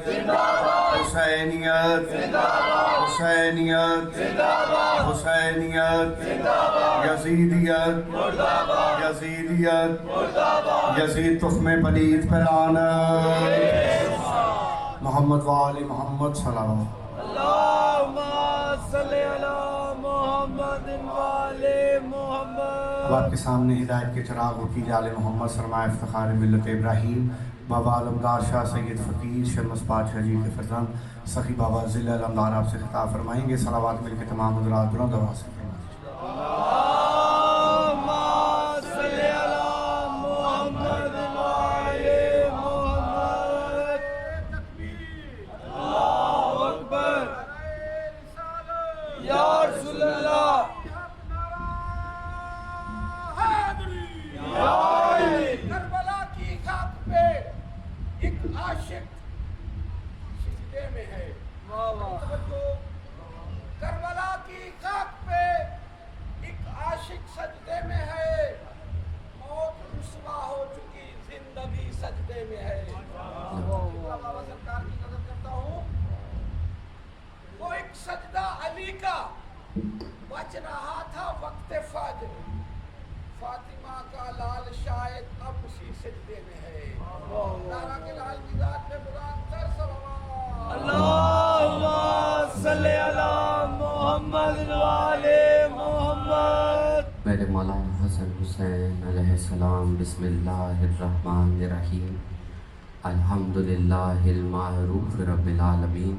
حسینیت حسینیت حسینیت یزیدیت یزیدیت یزید تخم پلید پہ لعنت محمد وآل محمد صلوات اللہم صلی علی محمد وآل محمد. اب آپ کے سامنے ہدایت کے چراغ وکیل آل محمد سرمایہ افتخار ملت ابراہیم بابا علمدار شاہ سید فقیر شمس پادشاہ جی کے فرزند سخی بابا ذل علمدار آپ سے خطاب فرمائیں گے. صلوات مل کے تمام حضرات بلند آواز سے فرمائیں. اللہم صلی علی محمد وآل محمد. اللہ اکبر. یا رسول اللہ. کربلا کی خاک پہ ایک عاشق سجدے میں ہے. کربلا کی خاک پہ ایک عاشق سجدے میں ہے. موت رسوا ہو چکی زندگی سجدے میں ہے. بابا سرکار کی نظر کرتا ہوں. وہ ایک سجدہ علی کا بچ رہا تھا وقت فجر. فاطمہ کا لال شاید اب اسی سجدے میں ہے. تارا کے لال کی ذات میں بلند تر صلوات. اللہم صلی علی محمد وآل محمد. میرے مولانا حسن حسین علیہ السلام. بسم اللہ الرحمن الرحیم. الحمدللہ المعروف رب العالمین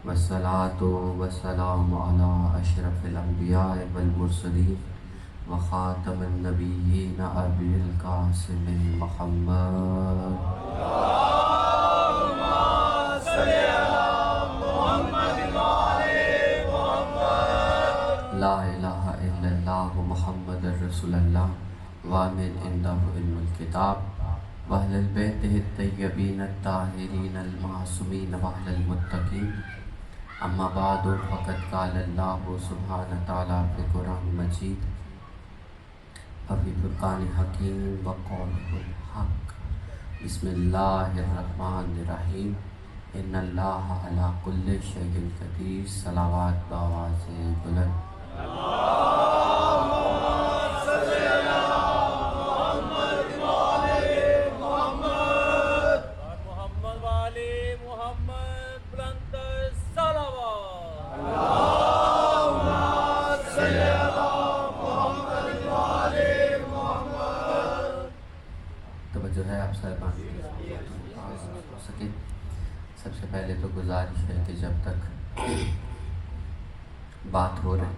والصلاة والسلام علی اشرف الانبیاء والمرسلین وخاتم النبیین ابی القاسم محمد. اللہم صلی علی محمد وآل محمد. لا الہ الا اللہ محمد رسول اللہ وامن عنده علم الکتاب واہل البیت الطیبین الطاہرین المعصومین واہل المتقین. اما بعد فقد قال اللہ سبحانہ تعالیٰ فی قرآن مجید وفی فرقان حکیم وقولہ الحق. بسم اللہ الرحمن الرحیم. ان اللہ علی کل شیء قدیر. صلوات بآواز بلند. اللہم صلی علی محمد وآل محمد. محمد وآل محمد. بلند صلوات. اللہم صلی علی محمد وآل محمد. توجہ ہے آپ صاحبان ہو سکے. سب سے پہلے تو گزارش ہے کہ جب تک بات ہو رہی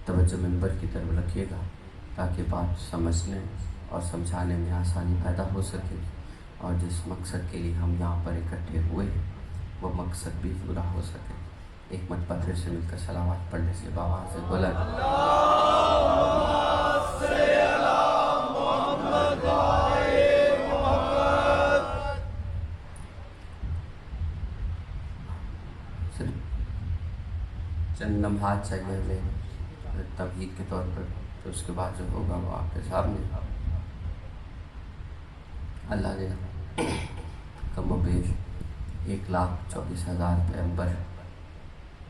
توجہ منبر کی طرف رکھیے گا تاکہ بات سمجھنے اور سمجھانے میں آسانی پیدا ہو سکے اور جس مقصد کے لیے ہم یہاں پر اکٹھے ہوئے ہیں وہ مقصد بھی پورا ہو سکے. ایک مرتبہ پھر سے مل کر صلوات پڑھنے سے بابا سے بلند. اللہم صلی علی محمد وآل محمد. صرف چند لمحات چاہیے ہمیں تمہید کے طور پر. تو اس کے بعد جو ہوگا وہ آپ کے سامنے. اللہ نے کم و بیش 1,24,000 پیغمبر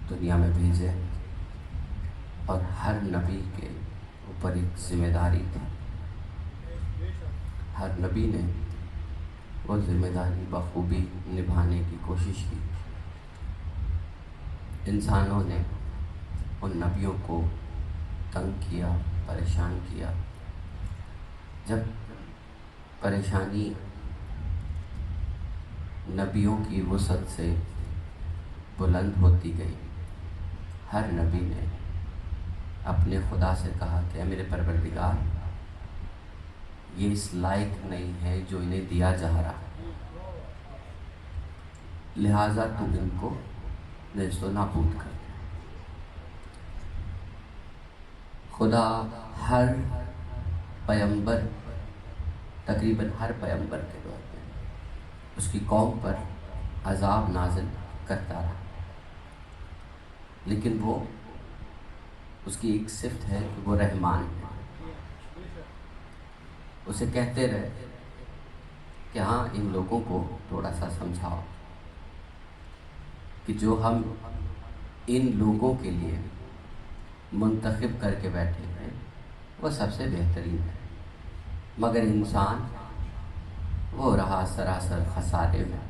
دنیا میں بھیجے اور ہر نبی کے اوپر ایک ذمہ داری تھی. ہر نبی نے وہ ذمہ داری بخوبی نبھانے کی کوشش کی. انسانوں نے ان نبیوں کو تنگ کیا، پریشان کیا. جب پریشانی نبیوں کی وسعت سے بلند ہوتی گئی ہر نبی نے اپنے خدا سے کہا کہ اے میرے پروردگار یہ اس لائق نہیں ہے جو انہیں دیا جا رہا ہے، لہٰذا تم ان کو نیست و نابود کر. خدا ہر پیغمبر تقریباً ہر پیغمبر کے دور میں اس کی قوم پر عذاب نازل کرتا رہا، لیکن وہ اس کی ایک صفت ہے کہ وہ رحمان ہے. اسے کہتے رہے کہ ہاں ان لوگوں کو تھوڑا سا سمجھاؤ، کہ جو ہم ان لوگوں کے لیے منتخب کر کے بیٹھے ہیں وہ سب سے بہترین ہے، مگر انسان وہ رہا سراسر خسارے میں،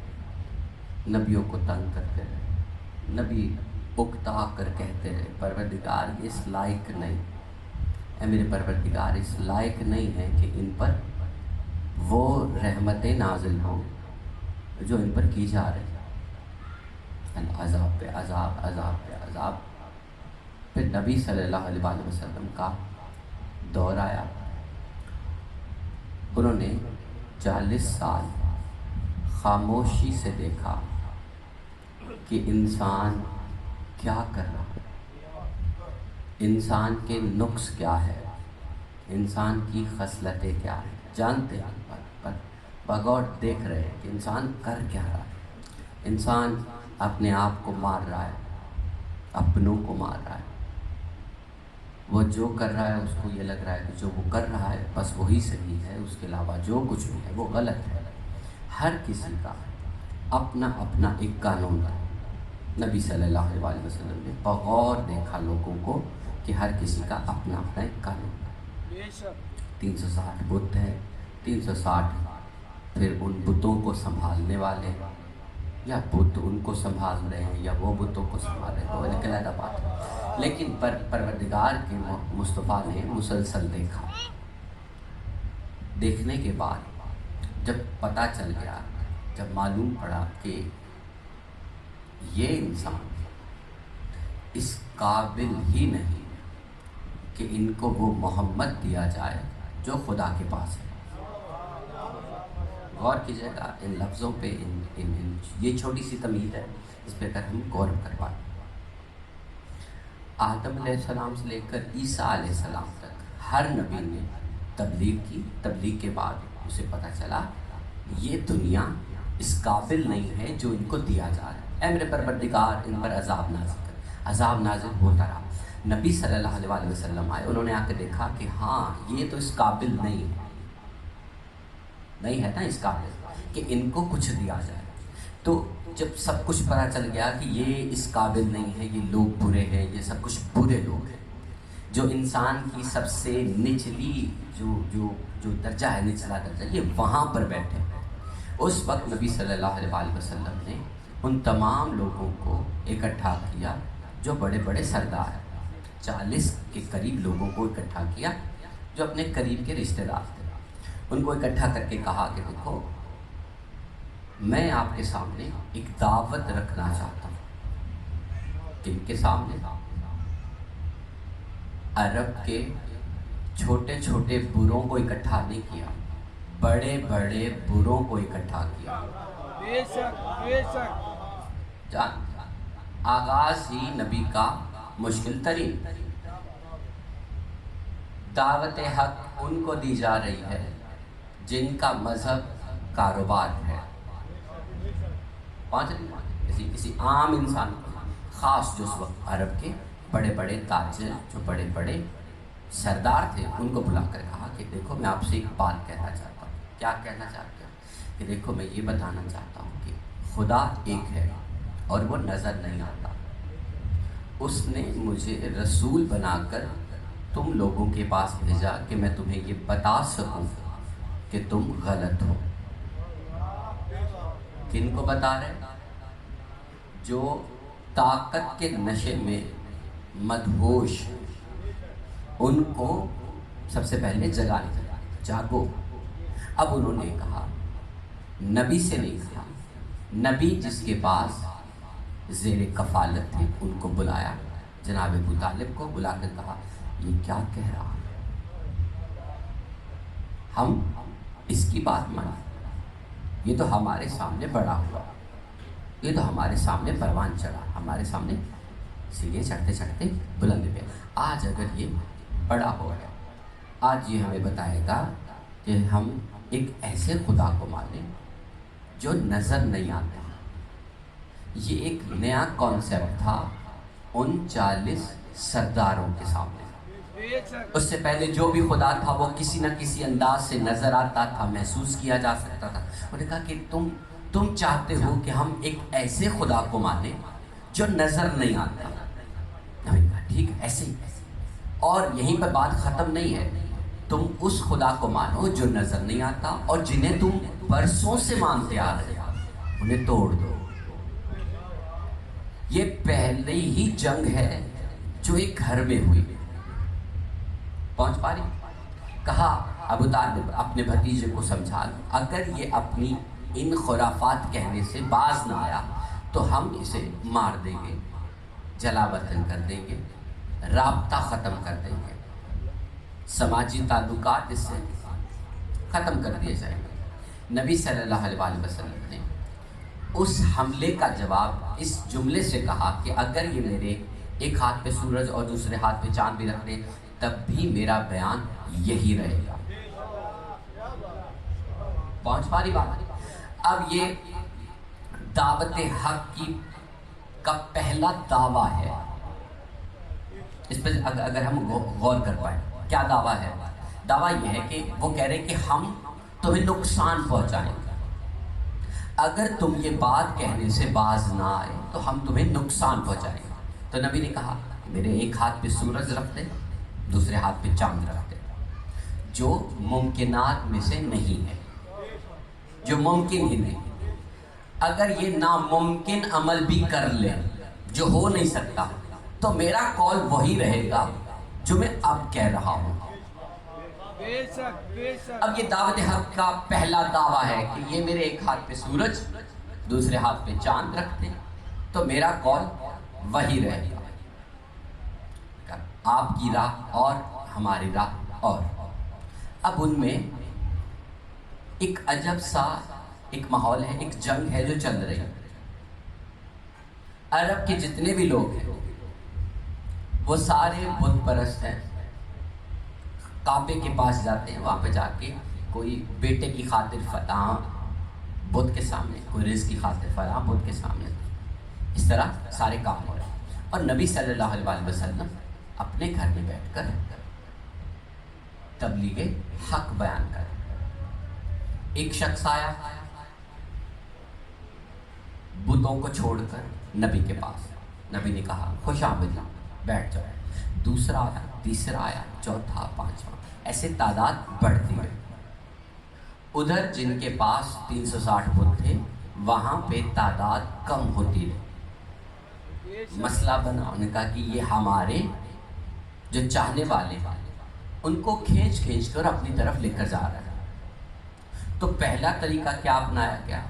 نبیوں کو تنگ کرتے رہے، نبی اکتا کر کہتے رہے پروردگار اس لائق نہیں، اے میرے پروردگار اس لائق نہیں ہے کہ ان پر وہ رحمتیں نازل ہوں جو ان پر کی جا رہی ہیں، عذاب پہ عذاب، عذاب پہ عذاب۔ پھر نبی صلی اللہ علیہ وسلم کا دور آیا، انہوں نے 40 سال خاموشی سے دیکھا کہ انسان کیا کر رہا ہے، انسان کے نقص کیا ہے، انسان کی خصلتیں کیا ہیں، جانتے ہیں پر بغور دیکھ رہے ہیں کہ انسان کر کیا رہا ہے۔ انسان اپنے آپ کو مار رہا ہے، اپنوں کو مار رہا ہے، وہ جو کر رہا ہے اس کو یہ لگ رہا ہے کہ جو وہ کر رہا ہے بس وہی صحیح ہے، اس کے علاوہ جو کچھ بھی ہے وہ غلط ہے۔ ہر کسی کا اپنا اپنا ایک قانون ہے۔ نبی صلی اللہ علیہ وسلم نے بغور دیکھا لوگوں کو کہ ہر کسی کا اپنا اپنا ایک قانون ہے۔ 360 بت ہیں، 360 پھر ان بتوں کو سنبھالنے والے، یا بت ان کو سنبھال رہے ہیں یا وہ بتوں کو سنبھال رہے ہیں، وہ ایک علیحدہ بات ہے۔ لیکن پروردگار کے مصطفیٰ نے مسلسل دیکھا، دیکھنے کے بعد جب پتہ چل گیا، جب معلوم پڑا کہ یہ انسان اس قابل ہی نہیں کہ ان کو وہ محمد دیا جائے جو خدا کے پاس ہے۔ غور کیجیے گا ان لفظوں پہ، یہ چھوٹی سی تمہید ہے، اس پہ اگر ہم غور کر پائیں۔ آدم علیہ السلام سے لے کر عیسیٰ علیہ السلام تک ہر نبی نے تبلیغ کی، تبلیغ کے بعد اسے پتہ چلا یہ دنیا اس قابل نہیں ہے جو ان کو دیا جا رہا ہے، اے میرے پروردگار ان پر عذاب نازل کر۔ عذاب نازل ہوتا رہا، نبی صلی اللہ علیہ وسلم آئے، انہوں نے آ کے دیکھا کہ ہاں یہ تو اس قابل نہیں ہے، نہیں ہے نا اس قابل کہ ان کو کچھ دیا جائے۔ تو جب سب کچھ پتہ چل گیا کہ یہ اس قابل نہیں ہے، یہ لوگ برے ہیں، یہ سب کچھ برے لوگ ہیں، جو انسان کی سب سے نچلی جو درجہ ہے، نچلا درجہ، یہ وہاں پر بیٹھے ہیں۔ اس وقت نبی صلی اللہ علیہ وسلم نے ان تمام لوگوں کو اکٹھا کیا جو بڑے بڑے سردار ہیں، 40 کے قریب لوگوں کو اکٹھا کیا جو اپنے قریب کے رشتہ دار تھے۔ ان کو اکٹھا کر کے کہا کہ دیکھو میں آپ کے سامنے ایک دعوت رکھنا چاہتا ہوں۔ کن کے سامنے؟ عرب کے چھوٹے چھوٹے بروں کو اکٹھا نہیں کیا، بڑے بڑے بروں کو اکٹھا کیا۔ بے شک جان آغاز ہی نبی کا مشکل ترین، دعوت حق ان کو دی جا رہی ہے جن کا مذہب کاروبار ہے۔ کسی عام انسان کو، خاص جو اس وقت عرب کے بڑے بڑے تاجر، جو بڑے بڑے سردار تھے، ان کو بلا کر کہا کہ دیکھو میں آپ سے ایک بات کہنا چاہتا ہوں۔ کیا کہنا چاہتے ہو؟ کہ دیکھو میں یہ بتانا چاہتا ہوں کہ خدا ایک ہے اور وہ نظر نہیں آتا، اس نے مجھے رسول بنا کر تم لوگوں کے پاس بھیجا کہ میں تمہیں یہ بتا سکوں کہ تم غلط ہو۔ کن کو بتا رہے؟ جو طاقت کے نشے میں مدہوش، ان کو سب سے پہلے جگانے، جاگو۔ اب انہوں نے کہا، نبی سے نہیں کہا، نبی جس کے پاس زیر کفالت تھے ان کو بلایا، جناب ابو طالب کو بلا کر کہا یہ کیا کہہ رہا ہے، ہم اس کی بات مانیں، یہ تو ہمارے سامنے بڑا ہوا، یہ تو ہمارے سامنے پروان چڑھا، ہمارے سامنے سیڑھیاں چڑھتے چڑھتے بلند پہ، آج اگر یہ بڑا ہو گیا، آج یہ ہمیں بتائے گا کہ ہم ایک ایسے خدا کو مانیں جو نظر نہیں آتا۔ یہ ایک نیا کانسیپٹ تھا ان 40 سرداروں کے سامنے۔ اس سے پہلے جو بھی خدا تھا وہ کسی نہ کسی انداز سے نظر آتا تھا، محسوس کیا جا سکتا تھا۔ انہوں نے کہا کہ تم چاہتے ہو کہ ہم ایک ایسے خدا کو مانیں جو نظر نہیں آتا. نبی نے کہا ٹھیک ہے ایسے ہی. اور یہیں پر بات ختم نہیں ہے. تم اس خدا کو مانو جو نظر نہیں آتا اور جنہیں تم برسوں سے مانتے آ رہے ہو انہیں توڑ دو. یہ پہلی ہی جنگ ہے جو ایک گھر میں ہوئی. پہنچ پا رہی؟ کہا ابو طالب اپنے بھتیجے کو سمجھا لو، اگر یہ اپنی ان خرافات کہنے سے باز نہ آیا تو ہم اسے مار دیں گے، جلا وطن کر دیں گے، رابطہ ختم کر دیں گے، سماجی تعلقات اس سے ختم کر دیے جائیں گے. نبی صلی اللہ علیہ وآلہ وسلم نے اس حملے کا جواب اس جملے سے کہا کہ اگر یہ میرے ایک ہاتھ پہ سورج اور دوسرے ہاتھ پہ چاند بھی رکھ دیں تب بھی میرا بیان یہی رہے گا. پہنچ پا رہی بات؟ اب یہ دعوت حق کا پہلا دعویٰ ہے. اس پہ اگر ہم غور کر پائیں کیا دعویٰ ہے؟ دعویٰ یہ ہے کہ وہ کہہ رہے کہ ہم تمہیں نقصان پہنچائیں گے. اگر تم یہ بات کہنے سے باز نہ آئے تو ہم تمہیں نقصان پہنچائیں گے. تو نبی نے کہا میرے ایک ہاتھ پہ سورج رکھ دے، دوسرے ہاتھ پہ چاند رکھ دے، جو ممکنات میں سے نہیں ہے، جو ممکن ہی نہیں. اگر یہ ناممکن عمل بھی کر لے جو ہو نہیں سکتا تو میرا قول وہی رہے گا جو میں اب کہہ رہا ہوں. اب یہ دعوت حق کا پہلا دعویٰ ہے کہ یہ میرے ایک ہاتھ پہ سورج دوسرے ہاتھ پہ چاند رکھ دیں تو میرا قول وہی رہے گا. آپ کی راہ اور ہماری راہ اور. اب ان میں ایک عجب سا ایک ماحول ہے، ایک جنگ ہے جو چل رہی ہے. عرب کے جتنے بھی لوگ ہیں وہ سارے بت پرست ہیں. کعبے کے پاس جاتے ہیں، وہاں پہ جا کے کوئی بیٹے کی خاطر فلاں بت کے سامنے، کوئی رزق کی خاطر فلاں بت کے سامنے، اس طرح سارے کام ہو رہے ہیں. اور نبی صلی اللہ علیہ وآلہ وسلم اپنے گھر میں بیٹھ کر تبلیغ حق بیان کر. ایک شخص آیا بتوں کو چھوڑ کر نبی کے پاس. نبی نے کہا خوش آمدید، بیٹھ جاؤ. دوسرا آیا، تیسرا آیا، چوتھا، پانچواں، ایسے تعداد بڑھتی ہے. ادھر جن کے پاس 360 بت تھے وہاں پہ تعداد کم ہوتی رہی. مسئلہ بنا، انہوں نے کہا کہ یہ ہمارے جو چاہنے والے ان کو کھینچ کھینچ کر اپنی طرف لے کر جا رہا ہے. تو پہلا طریقہ کیا اپنایا گیا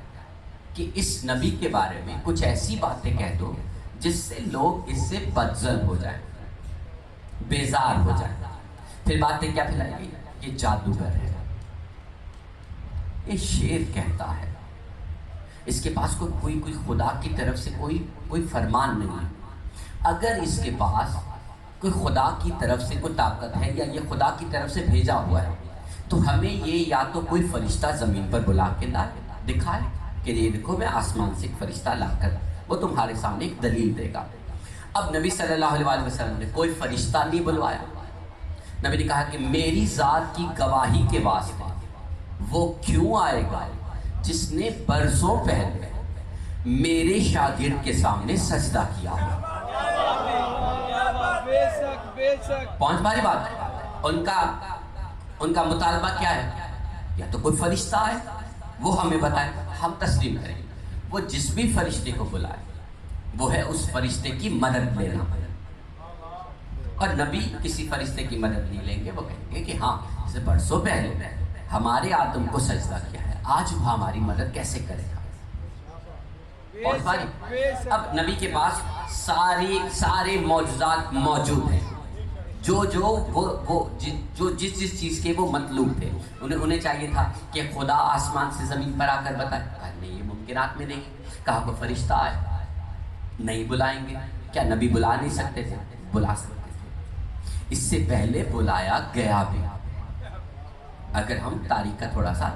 کہ اس نبی کے بارے میں کچھ ایسی باتیں کہہ دو جس سے لوگ اس سے بدزن ہو جائیں، بیزار ہو جائیں. پھر باتیں کیا پھیلائی گئی؟ یہ جادوگر ہے، یہ شیر کہتا ہے، اس کے پاس کوئی خدا کی طرف سے کوئی فرمان نہیں ہے. اگر اس کے پاس کوئی خدا کی طرف سے کوئی طاقت ہے یا یہ خدا کی طرف سے بھیجا ہوا ہے تو ہمیں یہ یا تو کوئی فرشتہ زمین پر بلا کے دکھائے کہ یہ دیکھو میں آسمان سے ایک فرشتہ لا کر وہ تمہارے سامنے ایک دلیل دے گا. اب نبی صلی اللہ علیہ وآلہ وسلم نے کوئی فرشتہ نہیں بلوایا. نبی نے کہا کہ میری ذات کی گواہی کے واسطے وہ کیوں آئے گا جس نے برسوں پہلے میرے شاگرد کے سامنے سجدہ کیا. پہنچ پا رہی بات ہے؟ ان کا مطالبہ کیا ہے؟ یا تو کوئی فرشتہ آئے وہ ہمیں بتائے، ہم تسلیم کریں. وہ جس بھی فرشتے کو بلائے وہ ہے اس فرشتے کی مدد لینا. اور نبی کسی فرشتے کی مدد نہیں لیں گے، وہ کہیں گے کہ ہاں اسے برسوں پہلے ہمارے آدم کو سجدہ کیا ہے، آج وہ ہماری مدد کیسے کرے گا. اور اب نبی کے پاس سارے معجزات موجود ہیں جو جس چیز کے وہ مطلوب تھے. انہیں چاہیے تھا کہ خدا آسمان سے زمین پر آ کر بتائے. کہا نہیں، یہ ممکنات میں نہیں. کہا کوئی فرشتہ آئے، نہیں بلائیں گے. کیا نبی بلا نہیں سکتے تھے؟ بلا سکتے تھے. اس سے پہلے بلایا گیا بھی. اگر ہم تاریخ کا تھوڑا سا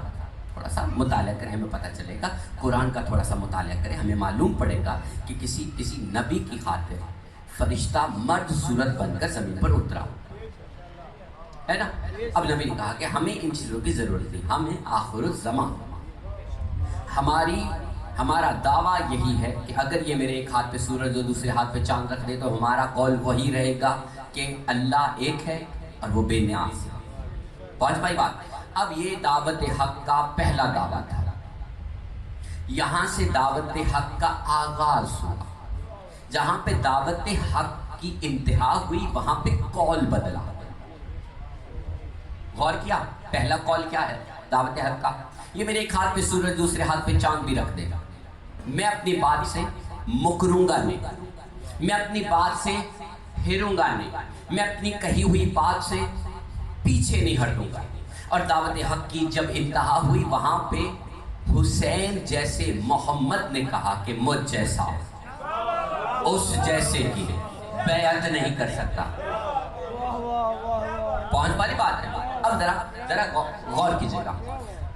مطالعہ کریں ہمیں پتہ چلے گا، قرآن کا تھوڑا سا مطالعہ کریں ہمیں معلوم پڑے گا کہ کسی نبی کی خاطر فرشتہ مرد صورت بن کر زمین پر اترا ہے نا. اب نبی نے کہا کہ ہمیں ان چیزوں کی ضرورت نہیں، ہمیں آخر الزمان ہمارا دعویٰ یہی ہے کہ اگر یہ میرے ایک ہاتھ پہ سورج اور دوسرے ہاتھ پہ چاند رکھ دے تو ہمارا قول وہی رہے گا کہ اللہ ایک ہے اور وہ بے نیاز ہے۔ پہنچ پائی بات؟ اب یہ دعوت حق کا پہلا دعویٰ تھا، یہاں سے دعوت حق کا آغاز ہوا۔ جہاں پہ دعوت حق کی انتہا ہوئی وہاں پہ قول بدلا۔ غور کیا؟ پہلا قول کیا ہے دعوت حق کا؟ یہ میرے ایک ہاتھ پہ سورج دوسرے ہاتھ پہ چاند بھی رکھ دے گا، میں اپنی بات سے مکروں گا نہیں، میں اپنی بات سے ہروں گا نہیں، میں اپنی کہی ہوئی بات سے پیچھے نہیں ہٹوں گا۔ اور دعوت حق کی جب انتہا ہوئی وہاں پہ حسین جیسے محمد نے کہا کہ مجھ جیسا اس جیسے کی بیعت نہیں کر سکتا۔ پہنچ والی بات ہے۔ اب ذرا غور کیجیے گا،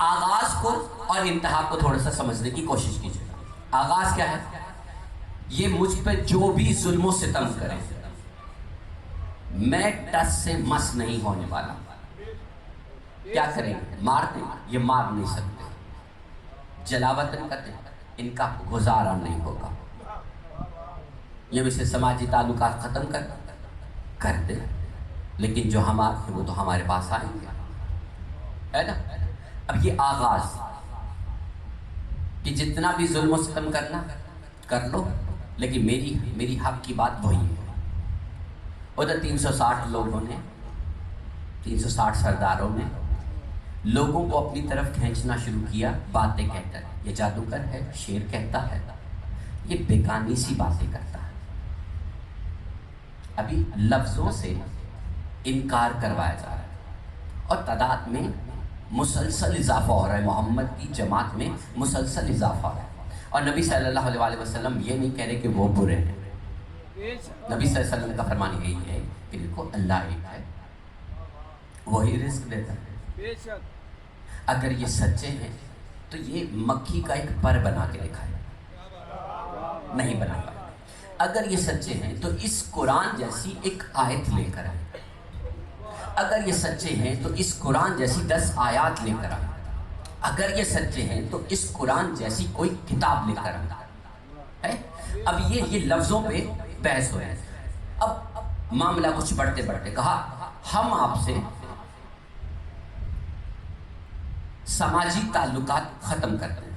آغاز کو اور انتہا کو تھوڑا سا سمجھنے کی کوشش کیجیے گا۔ آغاز کیا ہے؟ یہ مجھ پہ جو بھی ظلم و ستم کرے میں ٹس سے مس نہیں ہونے والا۔ کیا کریں گے؟ مار دیں؟ یہ مار نہیں سکتے، جلاوطن کرتے ان کا گزارا نہیں ہوگا، یہ ویسے سماجی تعلقات ختم کر دیں، لیکن جو ہمارے ہیں وہ تو ہمارے پاس آئیں گے، ہے نا؟ اب یہ آغاز کہ جتنا بھی ظلم و ستم کرنا کر لو، لیکن میری حق کی بات وہی ہے۔ ادھر 360 لوگوں نے 360 سرداروں نے لوگوں کو اپنی طرف کھینچنا شروع کیا باتیں کہہ کر، یہ جادوگر ہے، شیر کہتا ہے، یہ بیکانی سی باتیں کرتا ہے۔ ابھی لفظوں سے انکار کروایا جا رہا ہے اور تعداد میں مسلسل اضافہ ہو رہا ہے، محمد کی جماعت میں مسلسل اضافہ ہو رہا ہے۔ اور نبی صلی اللہ علیہ وسلم یہ نہیں کہہ رہے کہ وہ برے ہیں، نبی صلی اللہ علیہ وسلم کا فرمان یہی ہے کہ دیکھو اللہ ایک ہے، وہی رزق دیتا ہے۔ اگر یہ سچے ہیں تو یہ مکھی کا ایک پر بنا کے دکھائے، نہیں بنا پائے۔ اگر یہ سچے ہیں تو اس قرآن جیسی ایک آیت لے کر آئے، اگر یہ سچے ہیں تو اس قرآن جیسی 10 آیات لے کر آئے، اگر یہ سچے ہیں تو اس قرآن جیسی کوئی کتاب لے کر آئے۔ اب یہ لفظوں پہ بحث ہو ہے۔ اب معاملہ کچھ بڑھتے بڑھتے کہا ہم آپ سے سماجی تعلقات ختم کرتے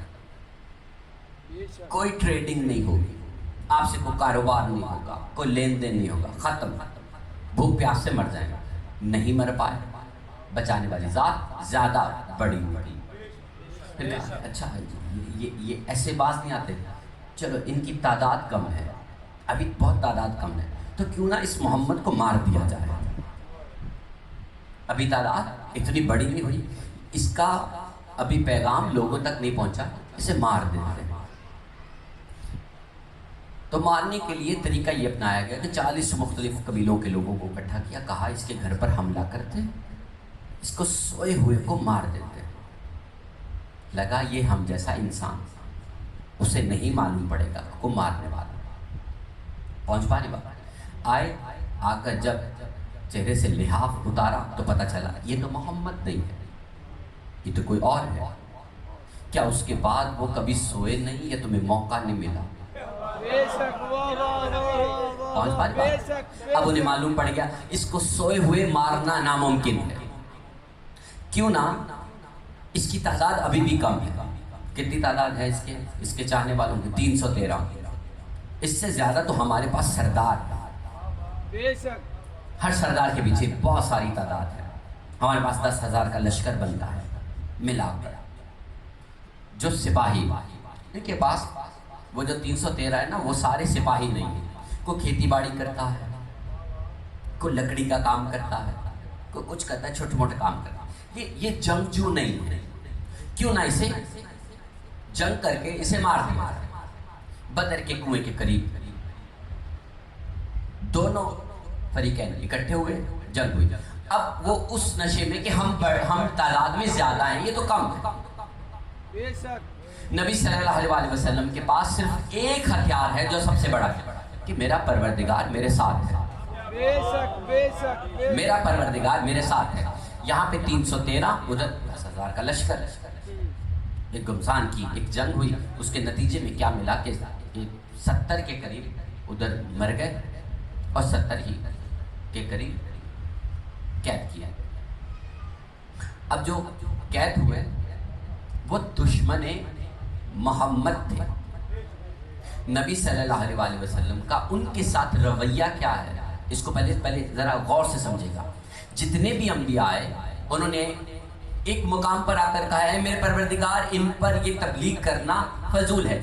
ہیں، کوئی ٹریڈنگ نہیں ہوگی، آپ سے کوئی کاروبار نہیں ہوگا، کوئی لین دین نہیں ہوگا، ختم، بھوک پیاس سے مر جائیں گے۔ نہیں مر پائے، بچانے والی ذات زیادہ بڑی ہوئی۔ پھر کہا اچھا یہ ایسے باز نہیں آتے، چلو ان کی تعداد کم ہے، ابھی بہت تعداد کم ہے، تو کیوں نہ اس محمد کو مار دیا جائے، ابھی تعداد اتنی بڑی نہیں ہوئی، اس کا ابھی پیغام لوگوں تک نہیں پہنچا، اسے مار دیتے ہیں۔ تو مارنے کے لیے طریقہ یہ اپنایا گیا کہ 40 مختلف قبیلوں کے لوگوں کو اکٹھا کیا، کہا اس کے گھر پر حملہ کرتے، اس کو سوئے ہوئے کو مار دیتے۔ لگا یہ ہم جیسا انسان، اسے نہیں معلوم پڑے گا کو مارنے والا۔ پہنچ پانے والا آئے، آ کر جب چہرے سے لحاف اتارا تو پتہ چلا یہ تو محمد نہیں ہے، یہ تو کوئی اور ہے۔ کیا اس کے بعد وہ کبھی سوئے نہیں یا تمہیں موقع نہیں ملا؟ پہنچ پانے والا اب انہیں معلوم پڑ گیا اس کو سوئے ہوئے مارنا ناممکن ہے، کیوں نہ اس کی تعداد ابھی بھی کم ہے۔ کتنی تعداد ہے اس کے چاہنے والوں کی؟ 313۔ اس سے زیادہ تو ہمارے پاس سردار ہے، ہر سردار کے پیچھے بہت ساری تعداد ہے، ہمارے پاس 10,000 کا لشکر بنتا ہے ملا کر۔ جو سپاہی ان کے پاس وہ جو 313 ہے نا، وہ سارے سپاہی نہیں ہیں، کوئی کھیتی باڑی کرتا ہے، کوئی لکڑی کا کام کرتا ہے، کوئی کچھ کرتا ہے، چھوٹے موٹے کام کرتا ہے۔ یہ جنگجو نہیں ہے، کیوں نہ اسے جنگ کر کے اسے مار دیا۔ بدر کے کنویں کے قریب دونوں فریقین اکٹھے ہوئے، جنگ ہوئی۔ اب وہ اس نشے میں کہ ہم تعداد میں زیادہ ہیں، یہ تو کم ہے۔ نبی صلی اللہ علیہ وسلم کے پاس صرف ایک ہتھیار ہے جو سب سے بڑا ہے کہ میرا پروردگار میرے ساتھ ہے، میرا پروردگار میرے ساتھ ہے۔ یہاں پہ 313، ادھر 10,000 کا لشکر۔ ایک گمسان کی ایک جنگ ہوئی، اس کے نتیجے میں کیا ملا کہ 70 کے قریب ادھر مر گئے اور 70 ہی کے قریب قید کیا۔ اب جو قید ہوئے وہ دشمن محمد تھے۔ نبی صلی اللہ علیہ وآلہ وسلم کا ان کے ساتھ رویہ کیا ہے، اس کو پہلے ذرا غور سے سمجھے گا۔ جتنے بھی انبیاء آئے انہوں نے ایک مقام پر آ کر کہا ہے میرے پروردگار ان پر یہ تبلیغ کرنا فضول ہے،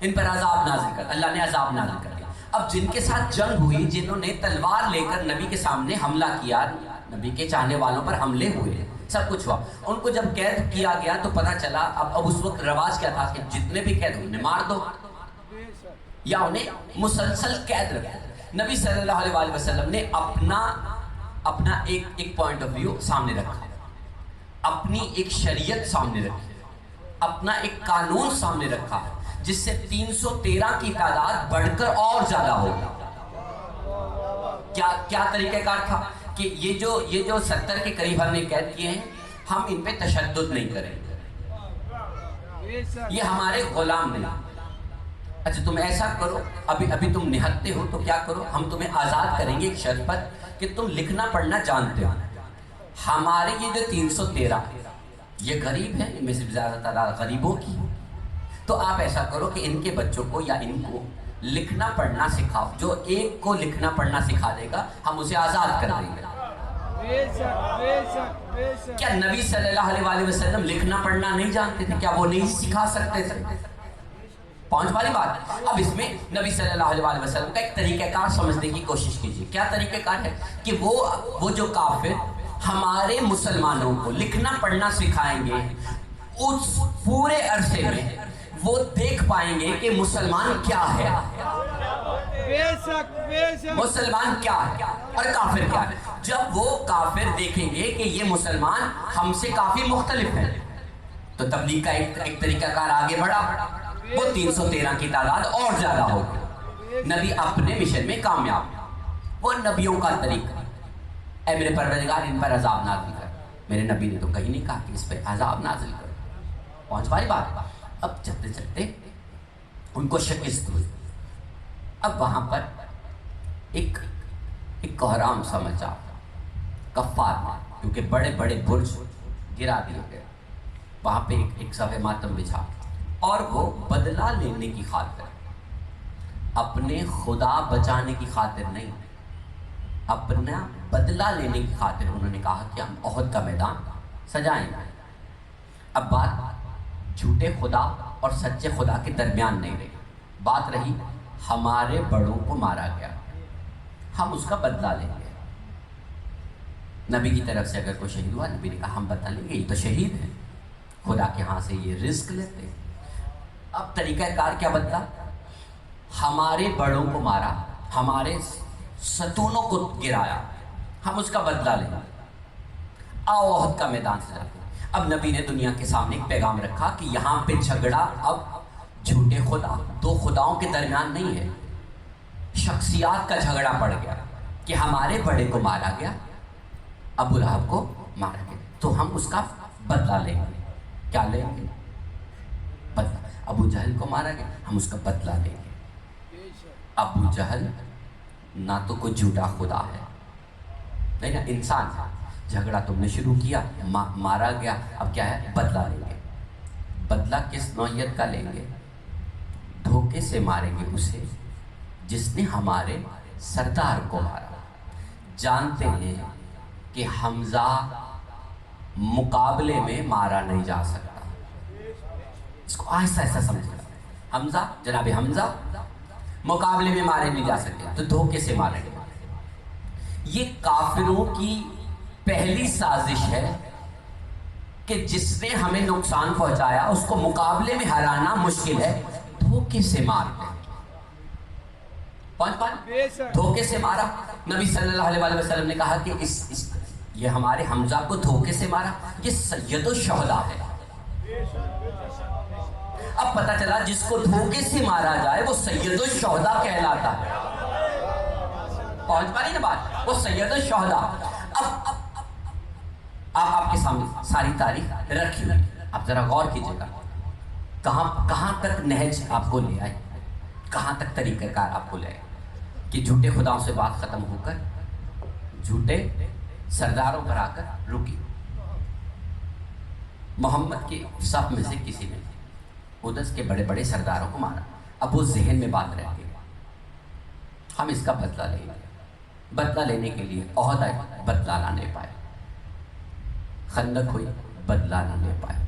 ان پر عذاب نازل کر۔ اللہ نے عذاب نازل کر دیا۔ اب جن کے ساتھ جنگ ہوئی، جنہوں نے تلوار لے کر نبی کے سامنے حملہ کیا، نبی کے چاہنے والوں پر حملے ہوئے، سب کچھ ہوا، ان کو جب قید کیا گیا تو پتہ چلا اب اس وقت رواج کیا تھا کہ جتنے بھی قید ہوئے انہیں مار دو یا انہیں مسلسل قید رکھو۔ نبی صلی اللہ علیہ وآلہ وسلم نے اپنا ایک پوائنٹ آف ویو سامنے رکھا، اپنی ایک شریعت سامنے رکھی، اپنا ایک قانون سامنے رکھا جس سے 313 کی تعداد بڑھ کر اور زیادہ ہوگی۔ کیا طریقہ کار تھا کہ یہ جو 70 کے قریب ہم نے قید کیے ہیں، ہم ان پہ تشدد نہیں کریں گے، یہ ہمارے غلام نہیں۔ اچھا تم ایسا کرو، ابھی تم نہتے ہو تو کیا کرو، ہم تمہیں آزاد کریں گے ایک شرط پر کہ تم لکھنا پڑھنا جانتے ہو۔ ہمارے یہ جو 313 یہ غریب ہیں، ان میں سے زیادہ تعداد غریبوں کی، تو آپ ایسا کرو کہ ان کے بچوں کو یا ان کو لکھنا پڑھنا سکھاؤ، جو ایک کو لکھنا پڑھنا سکھا دے گا ہم اسے آزاد کر دیں گے۔ کیا نبی صلی اللہ علیہ وآلہ وسلم لکھنا پڑھنا نہیں جانتے تھے؟ کیا وہ نہیں سکھا سکتے تھے؟ پہنچ والی بات۔ اب اس میں نبی صلی اللہ علیہ وآلہ وسلم کا ایک طریقہ کار سمجھنے کی کوشش کیجیے۔ کیا طریقہ کار ہے کہ وہ جو کافر ہمارے مسلمانوں کو لکھنا پڑھنا سکھائیں گے، اس پورے عرصے میں وہ دیکھ پائیں گے کہ مسلمان کیا ہے، مسلمان کیا ہے اور کافر کیا ہے۔ جب وہ کافر دیکھیں گے کہ یہ مسلمان ہم سے کافی مختلف ہے، تو تبلیغ کا ایک طریقہ کار آگے بڑھا، وہ 313 کی تعداد اور زیادہ ہوگی۔ نبی اپنے مشن میں کامیاب، وہ نبیوں کا طریقہ، اے میرے پروردگار ان پر عذاب نازل کر۔ میرے نبی نے تو کہیں نہیں کہا کہ اس پہ عذاب نازل کر۔ پہنچ پائی بات۔ اب چلتے چلتے ان کو شکست ہوئی۔ اب وہاں پر ایک کوہرام سا مچا، کفار میں، کیونکہ بڑے بڑے برج گرا دیے گئے، وہاں پہ ایک صف ماتم بچھا، اور وہ بدلہ لینے کی خاطر، اپنے خدا بچانے کی خاطر نہیں، اپنا بدلہ لینے کی خاطر انہوں نے کہا کہ ہم احد کا میدان سجائیں گے۔ اب بات جھوٹے خدا اور سچے خدا کے درمیان نہیں رہی، بات رہی ہمارے بڑوں کو مارا گیا، ہم اس کا بدلہ لیں گے۔ نبی کی طرف سے اگر کوئی شہید ہوا، نبی نے کہا ہم بدلہ لیں گے، یہ تو شہید ہیں، خدا کے ہاں سے یہ رزق لیتے۔ اب طریقہ کار کیا بدلا؟ ہمارے بڑوں کو مارا، ہمارے ستونوں کو گرایا، ہم اس کا بدلہ لیں گے، آؤ احد کا میدان سے جاتے۔ اب نبی نے دنیا کے سامنے ایک پیغام رکھا کہ یہاں پہ جھگڑا اب جھوٹے خدا، دو خداؤں کے درمیان نہیں ہے، شخصیات کا جھگڑا پڑ گیا کہ ہمارے بڑے کو مارا گیا، ابو لہب کو مارا گیا، تو ہم اس کا بدلہ لیں گے۔ کیا لیں گے؟ بدلہ۔ ابو جہل کو مارا گیا، ہم اس کا بدلہ لیں گے۔ ابو جہل نہ تو کوئی جھوٹا خدا ہے، نہیں نا، انسان ہے۔ جھگڑا تم نے شروع کیا، مارا گیا، اب کیا ہے؟ بدلہ لیں گے۔ بدلہ کس نوعیت کا لیں گے؟ دھوکے سے ماریں گے اسے جس نے ہمارے سردار کو مارا۔ جانتے ہیں کہ حمزہ مقابلے میں مارا نہیں جا سکتا، اس کو آہستہ آہستہ سمجھنا۔ حمزہ، جناب حمزہ مقابلے میں مارے نہیں جا سکتے، تو دھوکے سے ماریں گے۔ یہ کافروں کی پہلی سازش ہے کہ جس نے ہمیں نقصان پہنچایا اس کو مقابلے میں ہرانا مشکل ہے، دھوکے سے مارتے ہیں۔ دھوکے سے مارا۔ نبی صلی اللہ علیہ وسلم نے کہا کہ یہ ہمارے حمزہ کو دھوکے سے مارا، یہ سید الشہداء ہے۔ اب پتہ چلا جس کو دھوکے سے مارا جائے وہ سید الشہداء کہلاتا ہے۔ پہنچ پا رہی نا بات؟ وہ سید الشہداء۔ اب آپ کے سامنے ساری تاریخ رکھی ہوئی، آپ ذرا غور کیجیے گا کہاں تک نہج آپ کو لے آئے، کہاں تک طریقہ کار آپ کو لے آئے کہ جھوٹے خداؤں سے بات ختم ہو کر جھوٹے سرداروں پر آ کر رکی۔ محمد کے صف میں سے کسی نے ادس کے بڑے بڑے سرداروں کو مارا۔ اب وہ ذہن میں بات رہ گئی، ہم اس کا بدلہ لیں گے۔ بدلہ لینے کے لیے عہد آئے، بدلہ نہ لے پائے۔ خندق ہوئی، بدلہ نہ لے پائے۔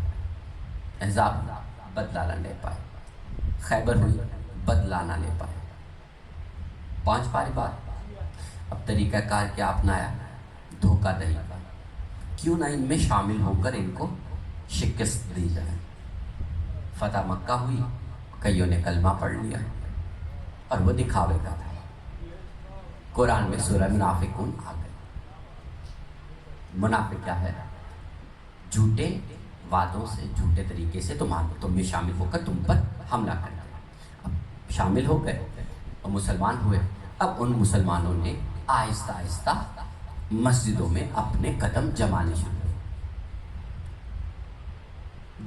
احزاب بدلہ نہ لے پائے۔ خیبر ہوئی، بدلہ نہ لے پائے۔ 5 پاری بات۔ اب طریقہ کار کیا اپنایا؟ دھوکہ دہی کا۔ کیوں نہ ان میں شامل ہو کر ان کو شکست دی جائے۔ فتح مکہ ہوئی، کئیوں نے کلمہ پڑھ لیا اور وہ دکھاوے کا تھا۔ قرآن میں سورہ منافقون آ گئے۔ منافق کیا ہے؟ جھوٹے وعدوں سے، جھوٹے طریقے سے تم میں شامل ہو کر تم پر حملہ کر دیا۔ اب شامل ہو گئے اور مسلمان ہوئے۔ اب ان مسلمانوں نے آہستہ آہستہ مسجدوں میں اپنے قدم جمانے شروع کیے۔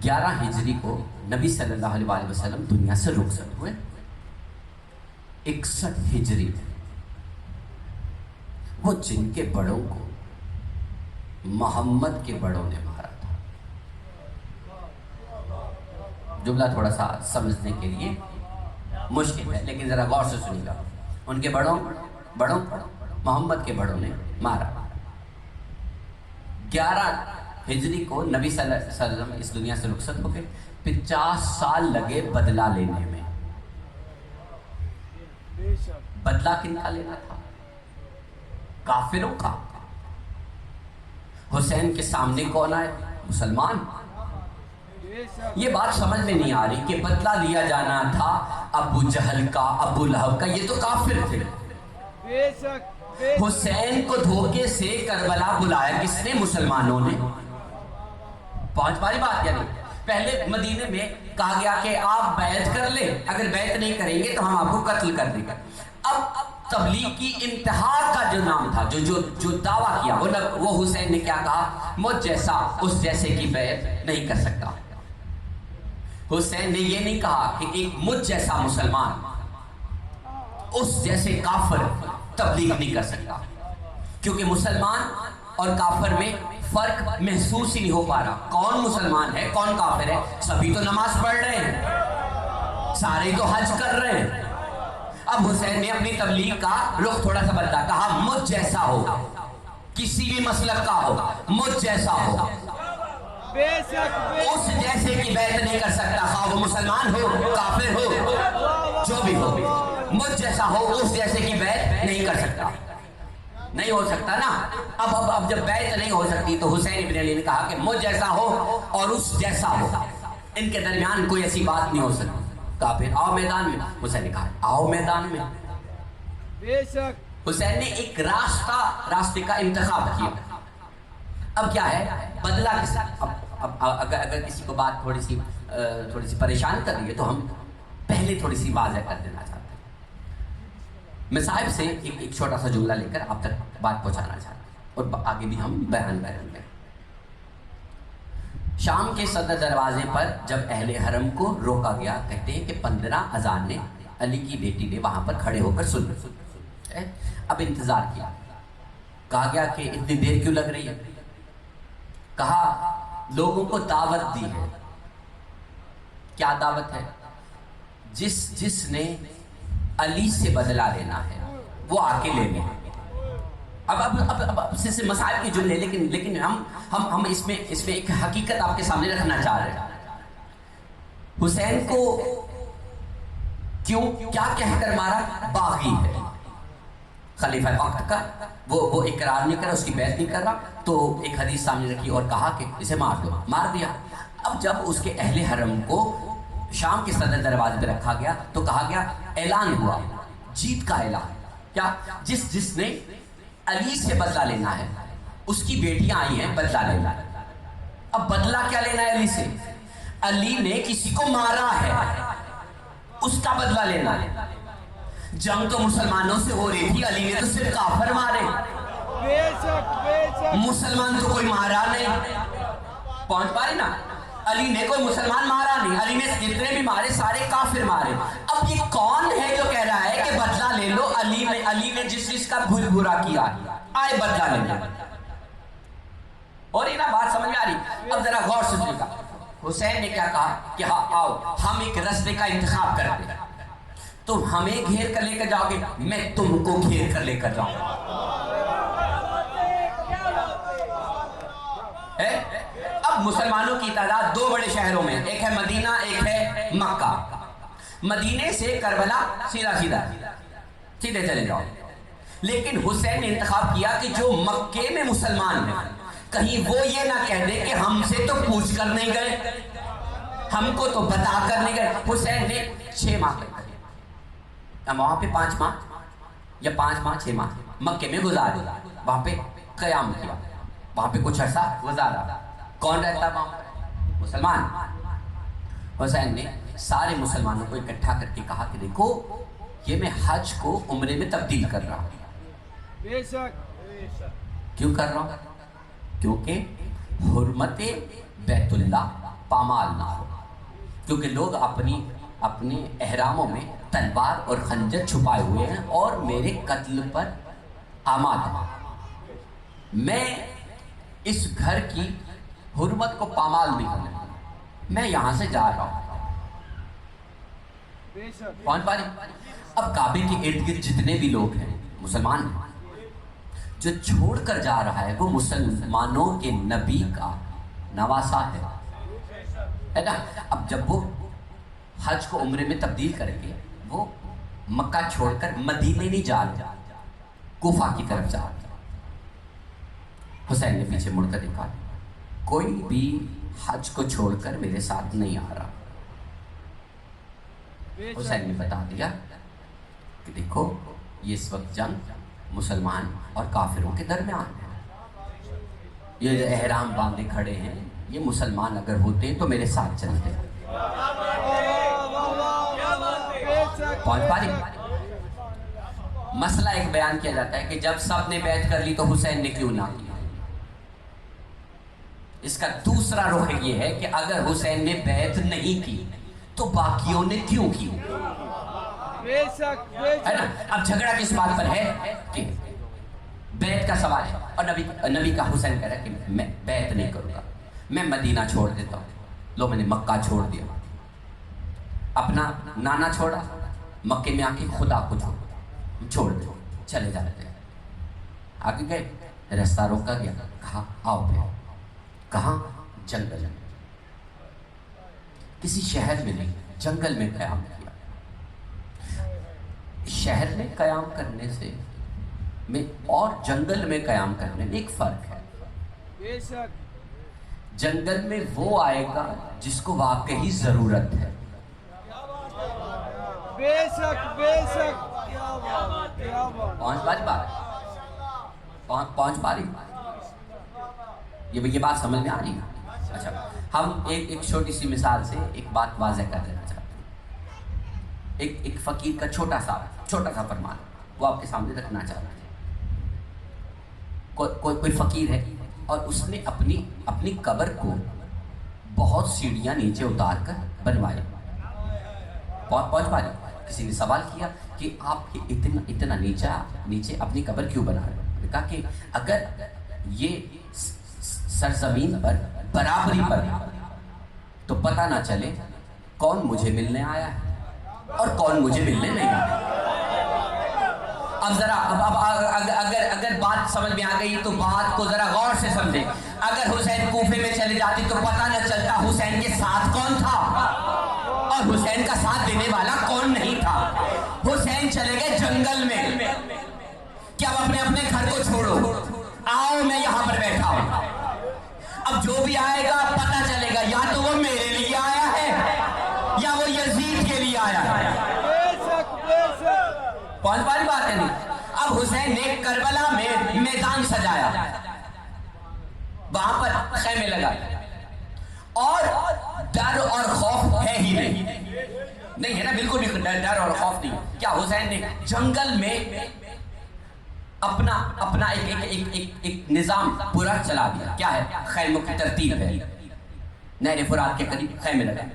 11 ہجری کو نبی صلی اللہ علیہ وسلم دنیا سے رخصت ہوئے۔ 61 ہجری وہ جن کے بڑوں کو محمد کے بڑوں نے مارا تھا۔ جملہ تھوڑا سا سمجھنے کے لیے مشکل ہے، لیکن ذرا غور سے سنیے گا۔ ان کے بڑوں محمد کے بڑوں نے مارا۔ 11 ہجری کو نبی صلی اللہ علیہ وسلم اس دنیا سے رخصت ہو گئے۔ 50 سال لگے بدلہ لینے میں۔ بدلہ کن کا لینا تھا؟ کافروں کا۔ حسین کے سامنے کون آئے؟ مسلمان۔ یہ بات سمجھ میں نہیں آ رہی کہ بدلہ لیا جانا تھا ابو جہل کا، ابو لہب کا، یہ تو کافر تھے۔ حسین کو دھوکے سے کربلا بلایا کس نے؟ مسلمانوں نے۔ 5 باری بات یعنی پہلے مدینے میں کہا گیا کہ آپ بیعت کر لیں، اگر بیعت نہیں کریں گے تو ہم آپ کو قتل کر دیں گے۔ اب تبلیغ کی انتہا کا جو نام تھا، جو دعویٰ کیا، وہ حسین نے کیا کہا؟ مجھ جیسا اس جیسے کی بیعت نہیں کر سکتا۔ حسین نے یہ نہیں کہا کہ ایک مجھ جیسا مسلمان اس جیسے کافر تبلیغ نہیں کر سکتا، کیونکہ مسلمان اور کافر میں فرق محسوس ہی نہیں ہو پا رہا۔ کون مسلمان ہے، کون کافر ہے؟ سبھی تو نماز پڑھ رہے ہیں، سارے تو حج کر رہے ہیں۔ اب حسین نے اپنی تبلیغ کا رخ تھوڑا سا بدلا، کہا مجھ جیسا ہو، کسی بھی مسلک کا ہو، مجھ جیسا ہو، اس جیسے کی بیعت نہیں کر سکتا، خواہ وہ مسلمان ہو، کافر ہو، جو بھی ہو، مجھ جیسا ہو، اس جیسے کی بیعت نہیں کر سکتا۔ نہیں ہو سکتا نا۔ اب جب بیعت نہیں ہو سکتی تو حسین ابن علی نے کہا کہ مجھ جیسا ہو اور اس جیسا ہو، ان کے درمیان کوئی ایسی بات نہیں ہو سکتی۔ کہا پھر آؤ میدان میں۔ حسین نے کہا آؤ میدان میں۔ حسین نے ایک راستے کا انتخاب کیا۔ اب کیا ہے؟ بدلہ کس؟ اب اگر کسی کو بات تھوڑی سی پریشان کر رہی ہے تو ہم پہلے تھوڑی سی واضح کر دینا چاہتے ہیں۔ میں صاحب سے ایک چھوٹا سا جملہ لے کر آپ تک بات پہنچانا چاہتے ہیں اور آگے بھی ہم بیان کریں گے۔ شام کے صدر دروازے پر جب اہل حرم کو روکا گیا، کہتے ہیں کہ 15 اذان نے علی کی بیٹی نے وہاں پر کھڑے ہو کر سن۔ اب انتظار کیا، کہا گیا کہ اتنی دیر کیوں لگ رہی ہے؟ کہا لوگوں کو دعوت دی ہے۔ کیا دعوت ہے؟ جس نے علی سے بدلہ لینا ہے وہ آ کے لے لیں۔ اب سے مسائل کے جملے، لیکن ہم اس میں ایک حقیقت آپ کے سامنے رکھنا چاہ رہے ہیں۔ حسین کو کیا کہہ کر مارا؟ باغی ہے، خلیفہ وقت کا، وہ اقرار نہیں کرا، اس کی بیعت نہیں کر رہا، تو ایک حدیث سامنے رکھی اور کہا کہ اسے مار دو، مار دیا۔ اب جب اس کے اہل حرم کو شام کے صدر دروازے پہ رکھا گیا تو کہا گیا، اعلان ہوا، جیت کا اعلان، کیا؟ جس نے علی سے بدلہ لینا ہے، اس کی بیٹیاں آئی ہیں بدلہ لینا ہے۔ اب بدلہ کیا لینا ہے علی سے؟ علی نے کسی کو مارا ہے، اس کا بدلہ لینا ہے۔ جنگ تو مسلمانوں سے ہو رہی تھی، علی نے تو صرف کافر مارے، مسلمان تو کوئی مارا نہیں۔ پہنچ پا رہی نا؟ علی نے کوئی مسلمان مارا نہیں، علی نے جتنے بھی مارے سارے کافر مارے۔ اب یہ کون ہے جو کہہ رہا ہے کہ بدلہ لے لو؟ علی نے جس کا برا کیا آئے بدلہ لے لو، اور یہ نا بات سمجھ میں آ رہی؟ اب ذرا غور سے سنیے گا، حسین نے کیا کہا کہ ہاں آؤ ہم ایک رستے کا انتخاب کرتے ہیں، تم ہمیں گھیر کر لے کر جاؤ گے، میں تم کو گھیر کر لے کر جاؤں گا۔ اب مسلمانوں کی تعداد دو بڑے شہروں میں، ایک ہے مدینہ ایک ہے مکہ۔ مدینے سے کربلا سیدھے چلے جاؤ، لیکن حسین نے انتخاب کیا کہ جو مکے میں مسلمان ہیں کہیں وہ یہ نہ کہہ دے کہ ہم سے تو پوچھ کر نہیں گئے، ہم کو تو بتا کر نہیں گئے۔ حسین نے 6 ماہ لگے، وہاں پہ 5 ماہ یا 5 ماہ 6 ماہ مکے میں گزارے، وہاں پہ قیام کیا، وہاں پہ کچھ عرصہ گزارا۔ کون رہتا وہاں؟ مسلمان۔ حسین نے سارے مسلمانوں کو اکٹھا کر کے کہا کہ دیکھو یہ میں حج کو عمرے میں تبدیل کر رہا ہوں۔ بے شک۔ کیوں کر رہا ہوں؟ کیونکہ حرمت بیت اللہ پامال نہ ہو، کیونکہ لوگ اپنے احراموں میں تلوار اور خنجر چھپائے ہوئے ہیں اور میرے قتل پر آمادہ ہیں۔ میں اس گھر کی حرمت کو پامال نہیں کرنے والا، میں یہاں سے جا رہا ہوں۔ بے شک۔ پہنچ پا رہی؟ اب کعبے کے ارد گرد جتنے بھی لوگ ہیں مسلمان ہیں، جو چھوڑ کر جا رہا ہے وہ مسلمانوں کے نبی کا نواسا ہے نا۔ اب جب وہ حج کو عمرے میں تبدیل کریں گے، وہ مکہ چھوڑ کر مدینے نہیں جا رہا، کوفہ کی طرف جا رہا۔ حسین نے پیچھے مڑ کر دیکھا، کوئی بھی حج کو چھوڑ کر میرے ساتھ نہیں آ رہا۔ حسین نے بتا دیا کہ دیکھو یہ اس وقت جنگ مسلمان اور کافروں کے درمیان ہے، یہ احرام باندھے کھڑے ہیں، یہ مسلمان اگر ہوتے تو میرے ساتھ چلتے۔ پہنچ پا رہی؟ مسئلہ ایک بیان کیا جاتا ہے کہ جب سب نے بیعت کر لی تو حسین نے کیوں نہ کیا۔ اس کا دوسرا رخ یہ ہے کہ اگر حسین نے بیعت نہیں کی تو باقیوں نے کیوں کی؟ بے شک۔ ہے نا؟ اب جھگڑا کس بات پر ہے کہ بیعت کا سوال ہے، اور نبی کا حسین کہہ رہا ہے کہ میں بیعت نہیں کروں گا، میں مدینہ چھوڑ دیتا ہوں۔ لو میں نے مکہ چھوڑ دیا، اپنا نانا چھوڑا، مکے میں آ کے خدا کو چھوڑ دو، چلے جاتے ہیں۔ آگے گئے، رستہ روکا گیا، کہا آؤ پہ۔ کہاں؟ جنگل میں، کسی شہر میں نہیں، جنگل میں قیام کیا۔ شہر میں قیام کرنے سے میں اور جنگل میں قیام کرنے میں ایک فرق ہے۔ بے شک۔ جنگل میں وہ آئے گا جس کو واقعی ضرورت ہے۔ بے شک بے شک۔ کیا بات، کیا بات۔ پہنچ پا رہی بات؟ پہنچ پا رہی؟ یہ بات سمجھ میں آ رہی ہے؟ اچھا، ہم ایک چھوٹی سی مثال سے ایک بات واضح کر دینا چاہتے ہیں۔ ایک فقیر کا چھوٹا سا فرمان وہ آپ کے سامنے رکھنا چاہتے ہیں۔ کوئی فقیر ہے اور اس نے اپنی قبر کو بہت سیڑھیاں نیچے اتار کر بنوایا۔ پہنچ پا رہی؟ کسی نے سوال کیا کہ آپ اتنا نیچے اپنی قبر کیوں بنا رہے ہیں؟ کہا کہ اگر یہ سرزمین پر برابری پر تو پتہ نہ چلے کون مجھے ملنے آیا ہے اور کون مجھے ملنے نہیں آیا۔ اب ذرا اگر بات سمجھ میں آ گئی تو بات کو ذرا غور سے سمجھیں۔ اگر حسین کوفے میں چلے جاتے تو پتہ نہ چلتا حسین کے ساتھ کون تھا اور حسین کا ساتھ دینے والا کون نہیں تھا۔ حسین چلے گئے جنگل میں کہ اب اپنے گھر کو چھوڑو، آؤ میں یہاں پر بیٹھا ہوں۔ اب جو بھی آئے گا پتہ چلے گا یا تو وہ میرے لیے آیا ہے یا وہ یزید کے لیے آیا ہے۔ پہنچ پا رہی بات ہے نہیں؟ اب حسین نے کربلا میں میدان سجایا، وہاں پر خیمے لگائے، اور ڈر اور خوف ہے ہی نہیں ہے نا، بالکل بھی ڈر اور خوف نہیں۔ کیا حسین نے جنگل میں اپنا ایک نظام پورا چلا دیا؟ کیا ہے؟ خیموں کی ترتیب ہے، نہر فرات کے قریب خیمے لگائے.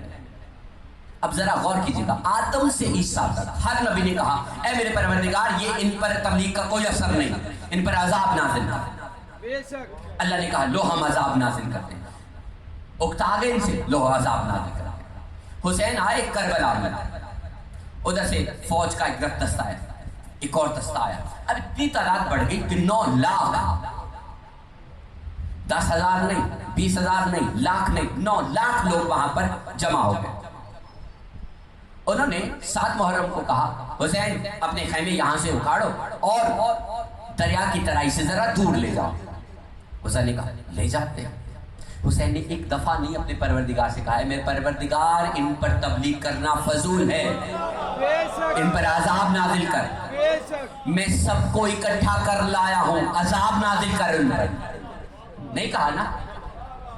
اب ذرا غور کیجیے گا، آدم سے عیسیٰ تک ہر نبی نے کہا اے میرے پروردگار یہ ان پر تبلیغ کا کوئی اثر نہیں، ان پر عذاب نازل کر. بے شک اللہ نے کہا لو ہم عذاب نازل کرتے ہیں. اکتا گئے ان سے، لو عذاب نازل کرتے ہیں. حسین آئے کربلا میں، ادھر سے فوج کا ایک دستہ آیا، ایک اور دستہ آیا. اب اتنی تعداد بڑھ گئی کہ 9 لاکھ، 10,000 نہیں، 20,000 نہیں، لاکھ نہیں، 9 لاکھ لوگ وہاں پر جمع ہو گئے. انہوں نے 7 محرم کو کہا حسین اپنے خیمے یہاں سے اکھاڑو اور دریا کی ترائی سے ذرا دور لے جاؤ. حسین نے کہا لے جاتے ہیں. حسین نے ایک دفعہ نہیں اپنے پروردگار سے کہا ہے میرے پروردگار ان پر تبلیغ کرنا فضول ہے، بے شک ان پر عذاب نازل کر. بے شک میں سب کو اکٹھا کر لایا ہوں، عذاب نازل کر ان پر. نہیں کہا نا،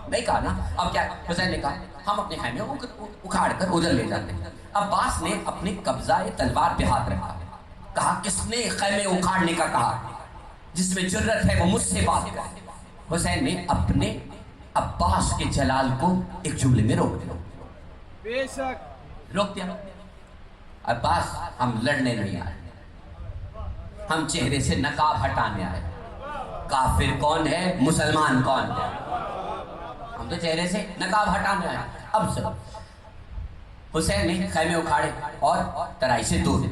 نہیں کہا نا. اب کیا حسین نے کہا ہم اپنے خیمے اکھاڑ کر ادھر لے جاتے ہیں. عباس نے اپنے قبضہ تلوار پہ ہاتھ رکھا، کہا کس نے خیمے اکھاڑنے کا کہا؟ جس میں جرت ہے وہ مجھ سے بات کرے. حسین نے اپنے عباس کے جلال کو ایک جملے میں روک دیا، بے شک روک دیا. عباس ہم لڑنے نہیں آئے، ہم چہرے سے نقاب ہٹانے آئے. کافر کون ہے، مسلمان کون ہے، ہم تو چہرے سے نقاب ہٹانے آئے. اب سب حسین نے خیمے اکھاڑے اور ترائی سے دور.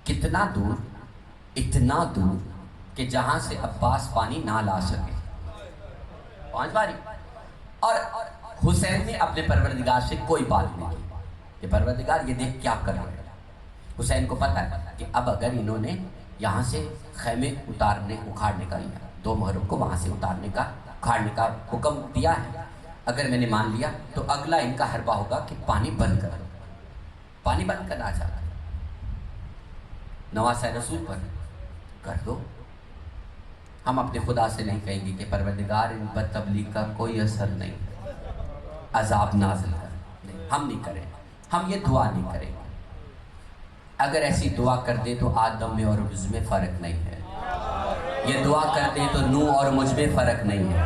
کتنا دور؟ اتنا دور کہ جہاں سے عباس پانی نہ لا سکے. 5 باری. اور حسین نے اپنے پروردگار سے کوئی بات نہیں کی کہ پروردگار یہ دیکھ کیا کر رہے ہیں. حسین کو پتا ہے کہ اب اگر انہوں نے یہاں سے خیمے اکھاڑنے کا لیا، 2 محرم کو وہاں سے اکھاڑنے کا حکم دیا ہے، اگر میں نے مان لیا تو اگلا ان کا حربہ ہوگا کہ پانی بند کر، پانی بند کرنا چاہتا ہے. نواز رسول پر کر دو. ہم اپنے خدا سے نہیں کہیں گے کہ پروردگار ان پر تبلیغ کا کوئی اثر نہیں، عذاب نازل کر. نہیں، ہم نہیں کریں، ہم یہ دعا نہیں کریں گے. اگر ایسی دعا کر دے تو آدم میں اور مجھ میں فرق نہیں ہے. یہ دعا کر دے تو نوح اور مجھ میں فرق نہیں ہے.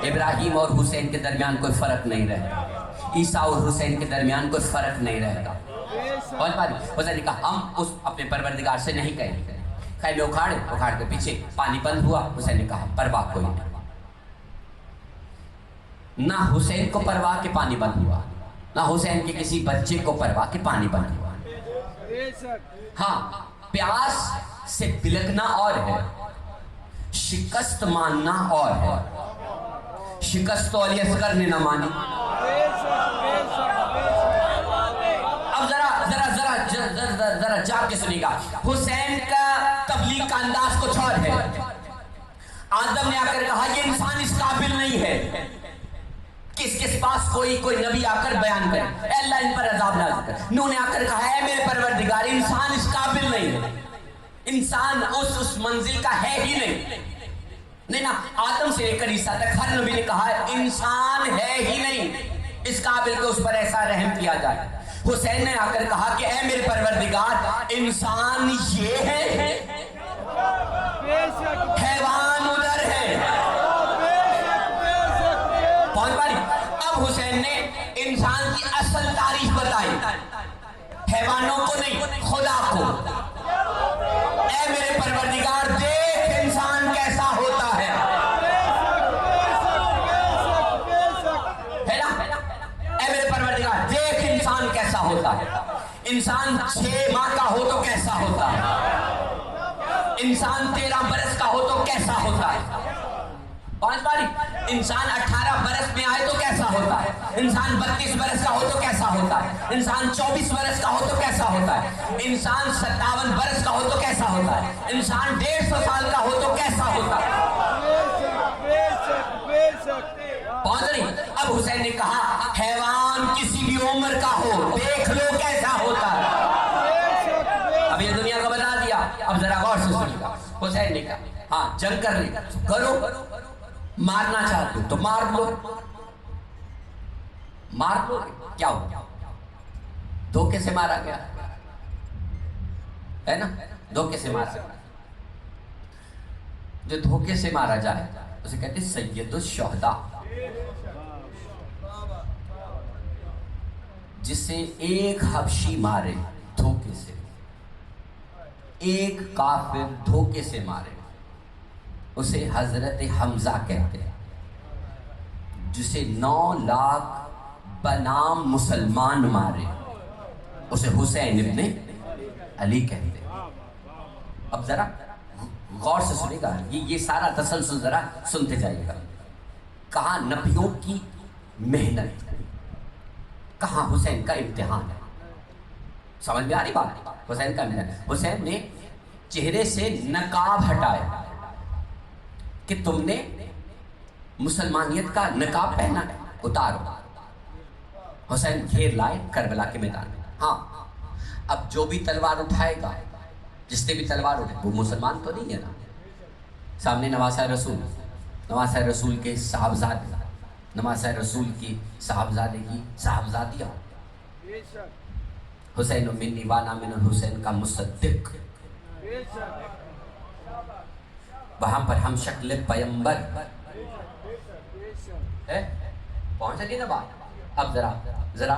ابراہیم اور حسین کے درمیان کوئی فرق نہیں رہے گا. عیسیٰ اور حسین کے درمیان کوئی فرق نہیں رہے گا. اور حسین نے کہا ہم اس اپنے پروردگار سے نہیں کہیں گے. خیمے اکھاڑ کے پیچھے پانی بند ہوا. حسین نے کہا پرواہ کوئی نہیں. نہ حسین کو پرواہ کہ پانی بند ہوا، نہ حسین کے کسی بچے کو پرواہ کہ پانی بند ہوا. بے شک ہاں، پیاس سے بلکنا اور ہے، شکست ماننا اور ہے. شکست تو علی اصغر نے نہ مانی. بے شک بے شک بے شک. اب ذرا جا کے سنیے گا. حسین کا تبلیغ کا انداز کچھ اور ہے. آدم نے آ کر کہا یہ انسان اس قابل نہیں ہے کس پاس کوئی نبی آ کر بیان کرے اے اللہ ان پر عذاب نازل کر. نوح نے آ کر کہا اے میرے پروردگار انسان اس قابل نہیں ہے، انسان اس منزل کا ہے ہی نہیں نا. آدم سے لے کر عیسیٰ تک ہر نبی نے کہا انسان ہے ہی نہیں اس قابل کہ اس پر ایسا رحم کیا جائے. حسین نے آ کر کہا کہ اے میرے پروردگار انسان یہ ہے، بے شک حیوان ادھر ہے. بے شک بے شک. پہنچ پاری. اب حسین نے انسان کی اصل تاریخ بتائی، حیوانوں کو نہیں خدا کو. اے میرے پروردگار دیکھ انسان کیسا ہوتا ہے، ہے نا. اے میرے پروردگار دیکھ انسان کیسا ہوتا ہے. انسان 6 ماہ کا ہو تو کیسا ہوتا ہے، انسان 13 برس کا ہو تو کیسا ہوتا ہے. 5 باری. انسان 18 برس میں آئے تو کیسا ہوتا ہے، انسان 32 برس کا ہو تو کیسا ہوتا ہے، انسان 24 برس کا ہو تو کیسا ہوتا ہے، انسان 57 برس کا ہو تو کیسا ہوتا ہے، انسان 150 سال کا ہو تو کیسا ہوتا ہے. بے شک بے شک. پہنچ رہی. اب حسین نے کہا حیوان کسی بھی عمر کا ہو دیکھ لو کیسا ہوتا ہے. اب یہ دنیا کو بتا دیا. اب ذرا غور سے سنیے گا. حسین نے کہا ہاں جنگ کر لے کرو، مارنا چاہتے ہو تو مار لو. مار لو کیا ہو، دھوکے سے مارا گیا ہے نا، دھوکے سے مارا گیا. جو دھوکے سے مارا جائے اسے کہتے ہیں سید الشہداء. جسے ایک حبشی مارے دھوکے سے، ایک کافر دھوکے سے مارے، اسے حضرت حمزہ کہتے ہیں۔ جسے 9 لاکھ بنام مسلمان مارے، اسے حسین ابن علی کہتے ہیں۔ اب ذرا غور سے سنے گا، یہ سارا تسلسل ذرا سنتے جائیے گا۔ کہاں نبیوں کی محنت، کہاں حسین کا امتحان ہے۔ سمجھ میں آ رہی بات؟ حسین کا امتحان، حسین نے چہرے سے نقاب ہٹایا کہ تم نے مسلمانیت کا نقاب پہنا ہے، اتارو۔ حسین گھیر لائے کربلا کے میدان میں۔ ہاں، اب جو بھی تلوار اٹھائے گا، جس نے بھی تلوار اٹھائے، وہ مسلمان تو نہیں ہے نا۔ سامنے نواسہ رسول، نواسہ رسول کے صاحبزادے، نواسہ رسول کی صاحبزادے کی صاحبزادیاں، حسین منی وانا من الحسین کا مصدق، وہاں پر ہم شکل پیمبر پہنچ گئی نا بات۔ اب ذرا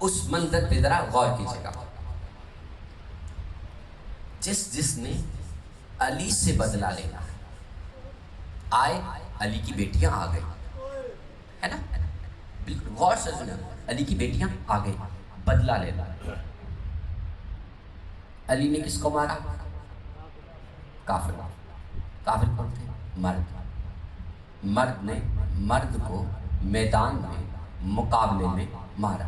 اس منظر پہ ذرا غور کیجیے گا۔ جس نے علی سے بدلہ لینا آئے، علی کی بیٹیاں آ گئی، ہے نا؟ بالکل غور سے سنیں، علی کی بیٹیاں آ گئی بدلہ لینا۔ علی نے کس کو مارا؟ کافر۔ کافر کون تھے؟ مرد نے مرد کو میدان میں مقابلے میں مارا۔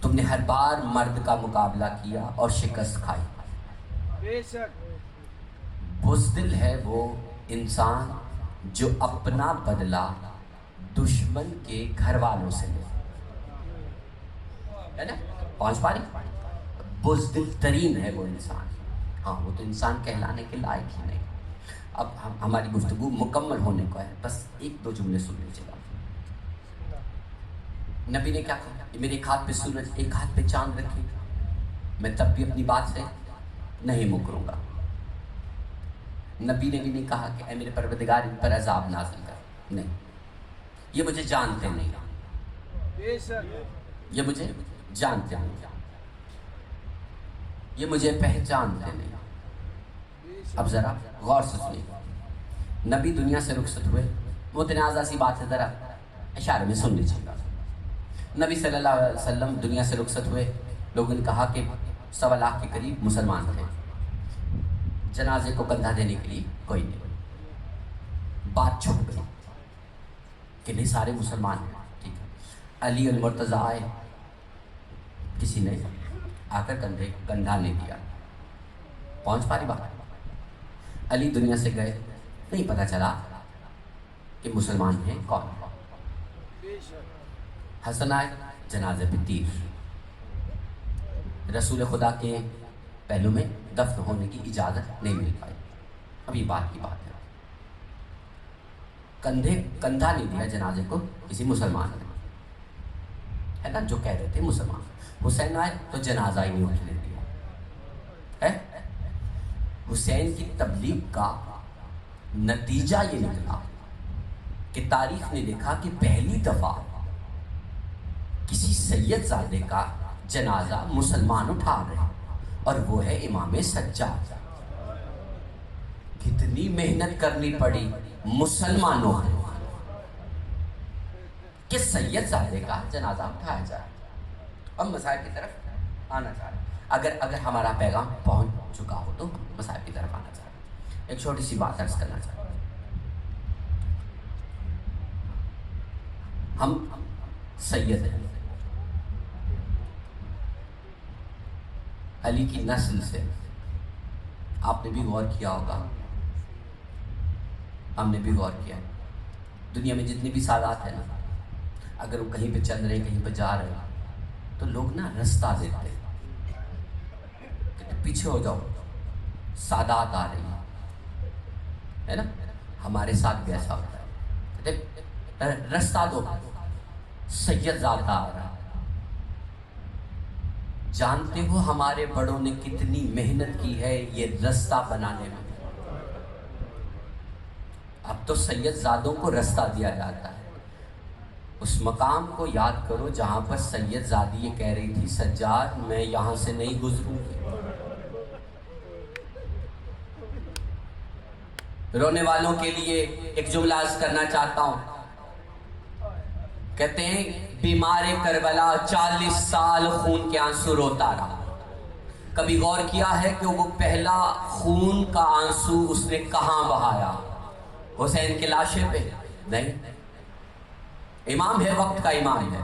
تم نے ہر بار مرد کا مقابلہ کیا اور شکست کھائی۔ بزدل ہے وہ انسان جو اپنا بدلہ دشمن کے گھر والوں سے لے، ہے نا؟ پہنچ پا رہی؟ بزدل ترین ہے وہ انسان۔ ہاں، وہ تو انسان کہلانے کے لائق ہی نہیں۔ اب ہماری گفتگو مکمل ہونے کو ہے، بس 1-2 جملے سن لیجیے گا۔ نبی نے کیا کہا؟ میرے ایک ہاتھ پہ سورج، ایک ہاتھ پہ چاند رکھے، میں تب بھی اپنی بات سے نہیں مکروں گا۔ نبی نے بھی نہیں کہا کہ اے میرے پروردگار ان پر عذاب نازل کر، نہیں، یہ مجھے جانتے نہیں، یہ مجھے جانتے نہیں، یہ مجھے پہچانتے نہیں۔ اب ذرا غور سے سنیے، نبی دنیا سے رخصت ہوئے، متنازع سی بات ہے، ذرا اشارے میں سن لیجیے گا۔ نبی صلی اللہ علیہ وسلم دنیا سے رخصت ہوئے، لوگوں نے کہا کہ 1.25 لاکھ کے قریب مسلمان تھے، جنازے کو کندھا دینے کے لیے کوئی نہیں۔ بات چھپ گئی کہ نہیں سارے مسلمان ہیں، ٹھیک ہے۔ علی المرتضیٰ آئے، کسی نے آ کر کندھا نہیں دیا۔ پہنچ پا رہی بات؟ علی دنیا سے گئے، نہیں پتہ چلا کہ مسلمان ہیں کون۔ حسن آئے، جنازے پہ تیر، رسول خدا کے پہلو میں دفن ہونے کی اجازت نہیں مل پائی۔ اب یہ بات کی بات ہے، کندھا نہیں دیا جنازے کو کسی مسلمان نے، ہے نا؟ جو کہہ رہے تھے مسلمان۔ حسین آئے تو جنازہ ہی نہیں اٹھنے دیا ہے۔ حسین کی تبلیغ کا نتیجہ یہ نکلا کہ تاریخ نے لکھا کہ پہلی دفعہ کسی سید زادے کا جنازہ مسلمان اٹھا رہے، اور وہ ہے امام سجاد۔ کتنی محنت کرنی پڑی مسلمانوں کو کہ سید زادے کا جنازہ اٹھایا جائے۔ اب مسائل کی طرف آنا چاہ رہے، اگر ہمارا پیغام پہنچ چکا ہو تو مسائل کی طرف آنا چاہ رہے۔ ایک چھوٹی سی بات عرض کرنا چاہ رہے، ہم سید ہیں، علی کی نسل سے۔ آپ نے بھی غور کیا ہوگا، ہم نے بھی غور کیا، دنیا میں جتنے بھی سادات ہیں نا، اگر وہ کہیں پہ چل رہے ہیں، کہیں پہ جا رہے ہیں، تو لوگ نا رستہ دیتے کہ پیچھے ہو جاؤ، سادات آ رہی ہے نا؟ ہمارے ساتھ بھی ایسا ہوتا ہے، رستہ دو، سید زادہ آ رہا ہے۔ جانتے ہو ہمارے بڑوں نے کتنی محنت کی ہے یہ رستہ بنانے میں؟ اب تو سید زادوں کو رستہ دیا جاتا ہے، اس مقام کو یاد کرو جہاں پر سید زادی یہ کہہ رہی تھی سجاد میں یہاں سے نہیں گزروں گی. رونے والوں کے لیے ایک جملہ عرض کرنا چاہتا ہوں. کہتے ہیں بیمار کربلا 40 سال خون کے آنسو روتا رہا. کبھی غور کیا ہے کہ وہ پہلا خون کا آنسو اس نے کہاں بہایا؟ حسین کے لاشے پہ نہیں. امام ہے، وقت کا امام ہے.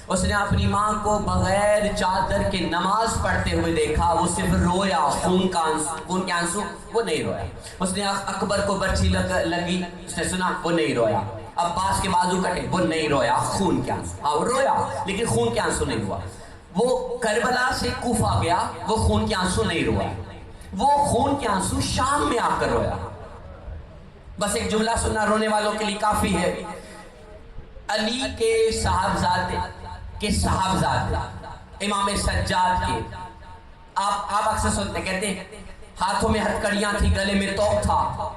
اس نے اپنی ماں کو بغیر چادر کے نماز پڑھتے ہوئے دیکھا، وہ صرف رویا. خون کے آنسو وہ نہیں رویا. اس نے اکبر کو برچھی لگی، اس نے سنا، وہ نہیں رویا. عباس کے بازو کٹے، وہ نہیں رویا. خون کے آنسو، ہاں وہ رویا لیکن خون کے آنسو نہیں ہوا. وہ کربلا سے کوفہ گیا، وہ خون کے آنسو نہیں رویا. وہ خون کے آنسو شام میں آ کر رویا. بس ایک جملہ سننا رونے والوں کے لیے کافی ہے. علی کے صاحبزادے امام سجاد کے آپ اکثر سنتے کہتے ہیں ہاتھوں میں ہتھکڑیاں تھی، گلے میں توق تھا،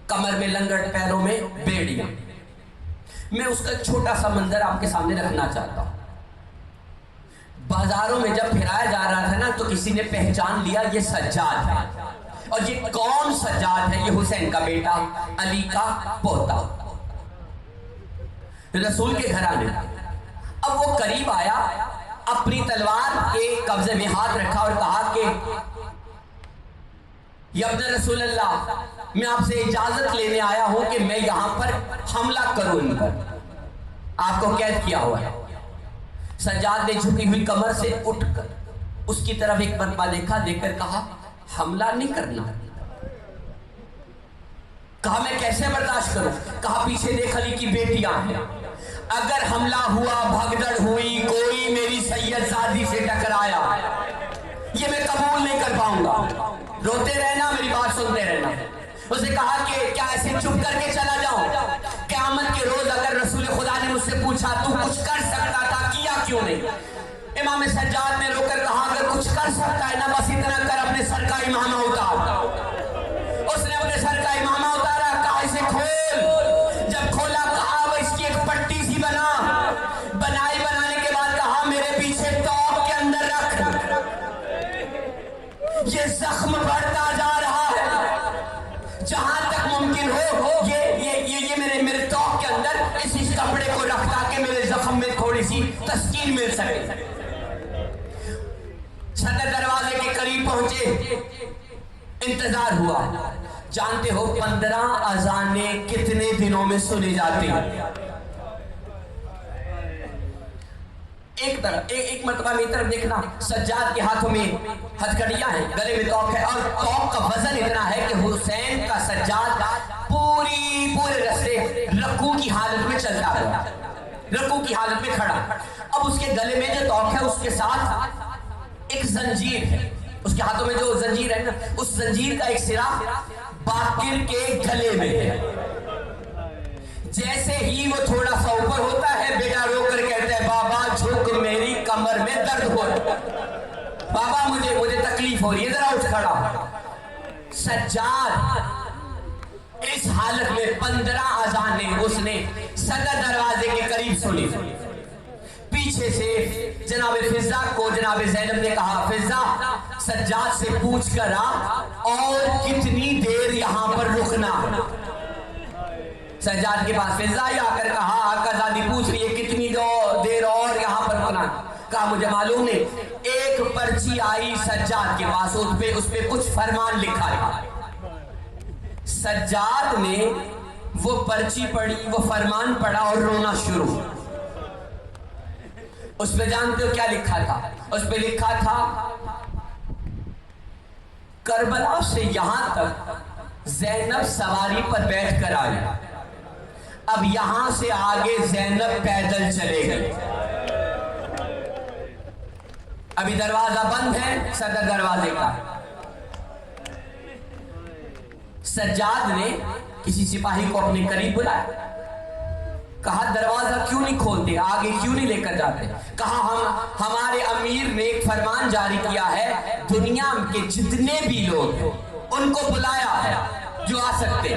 کمر میں لنگڑ، پیروں میں بیڑیاں. میں اس کا ایک چھوٹا سا منظر آپ کے سامنے رکھنا چاہتا ہوں. بازاروں میں جب پھرایا جا رہا تھا نا تو کسی نے پہچان لیا یہ سجاد ہے. اور یہ کون سجاد ہے؟ یہ حسین کا بیٹا، علی کا پوتا، رسول کے گھرانے. اب وہ قریب آیا، اپنی تلوار کے قبضے میں ہاتھ رکھا اور کہا کہ یا ابن رسول اللہ، میں آپ سے اجازت لینے آیا ہوں کہ میں یہاں پر حملہ کروں ان پر. آپ کو قید کیا ہوا ہے. سجاد نے جھکی ہوئی کمر سے اٹھ کر اس کی طرف ایک مرتبہ دیکھا، دیکھ کر کہا حملہ نہیں کرنا. کہا میں کیسے برداشت کروں؟ کہا پیچھے دیکھ علی کی بیٹیاں ہیں، اگر حملہ ہوا، بھگدڑ ہوئی، کوئی میری سید زادی سے ٹکرایا، یہ میں قبول نہیں کر پاؤں گا. روتے رہنا، میری بات سنتے رہنا. اس نے کہا کہ کیا ایسے چپ کر کے چلا جاؤں؟ قیامت کے روز اگر رسول خدا نے مجھ سے پوچھا تو کچھ کر سکتا تھا، کیا کیوں نہیں؟ امام سجاد نے رو کر کہا اگر کچھ کر سکتا ہے نا بس اتنا کر، اپنے سر کا امامہ اتار. اس نے اپنے سر کا امامہ اتارا، کہا اسے کھول. جب کھولا کہا وہ اس کی ایک پٹی سی بنائی. بنانے کے بعد کہا میرے پیچھے توق کے اندر رکھ. یہ زخم بڑھتا جا رہا ہے، جہاں تک ممکن ہو یہ میرے توق کے اندر اس کپڑے کو رکھ تاکہ میرے زخم میں تھوڑی سی تسکین مل سکے. صدر دروازے کے قریب پہنچے، انتظار ہوا. جانتے ہو 15 اذانیں کتنے دنوں میں سنی جاتی ہیں؟ ایک مرتبہ میری طرف دیکھنا، سجاد کے ہاتھوں میں ہتھکڑیاں ہیں، گلے میں توق ہے، اور توق کا وزن اتنا ہے کہ حسین کا سجاد پورے رستے رکوع کی حالت میں چلتا ہے، رکوع کی حالت میں کھڑا. اب اس کے گلے میں جو توق ہے اس کے ساتھ ایک زنجیر ہے. اس کے ہاتھوں میں جو زنجیر ہے نا، اس زنجیر کا ایک سرا باقر کے گلے میں ہے. جیسے ہی وہ تھوڑا سا اوپر ہوتا ہے، بیٹا رو کر کہتا ہے بابا جھک، میری کمر میں درد ہو رہا ہے، بابا مجھے تکلیف ہو رہی ہے، ذرا اٹھ کھڑا. سجاد اس حالت میں 15 اذانیں اس نے صدر دروازے کے قریب سنی. پیچھے سے جناب فضا کو جناب زینب نے کہا فضا سجاد سے پوچھ کر آ اور کتنی دیر یہاں پر رکنا. سجاد کے پاس فضا آ کر کہا آقا زادی پوچھ رہی ہے کتنی دیر اور یہاں پر رکنا. کہا مجھے معلوم نہیں. ایک پرچی آئی سجاد کے پاس، اس پہ کچھ فرمان لکھا ہے. سجاد نے وہ پرچی پڑھی، وہ فرمان پڑھا اور رونا شروع. اس پہ جانتے ہو کیا لکھا تھا؟ اس پہ لکھا تھا کربلا سے یہاں تک زینب سواری پر بیٹھ کر آئی، اب یہاں سے آگے زینب پیدل چلے گئی. ابھی دروازہ بند ہے صدر دروازے کا. سجاد نے کسی سپاہی کو اپنے قریب بلایا، کہا دروازہ کیوں نہیں کھولتے، آگے کیوں نہیں لے کر جاتے؟ کہا ہمارے امیر نے ایک فرمان جاری کیا ہے، دنیا کے جتنے بھی لوگ ان کو بلایا ہے جو آ سکتے.